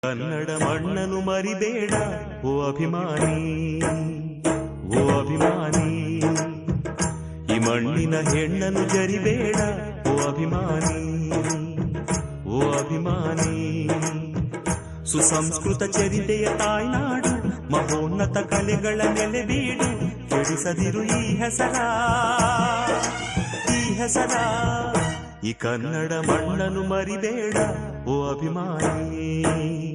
ಕನ್ನಡ ಮಣ್ಣನು ಮರಿಬೇಡ ಓ ಅಭಿಮಾನಿ, ಓ ಅಭಿಮಾನಿ. ಈ ಮಣ್ಣಿನ ಹೆಣ್ಣನು ಜರಿಬೇಡ ಓ ಅಭಿಮಾನಿ, ಓ ಅಭಿಮಾನಿ. ಸುಸಂಸ್ಕೃತ ಚರಿತೆಯ ತಾಯ್ನಾಡು, ಮಹೋನ್ನತ ಕಲೆಗಳ ನೆಲೆಬೀಡು. ಕೆಡಿಸದಿರು ಈ ಹೆಸರ, ಈ ಹೆಸರ. ಈ ಕನ್ನಡ ಮಣ್ಣನು ಮರಿಬೇಡ ಓ ಅಭಿಮಾನಿ.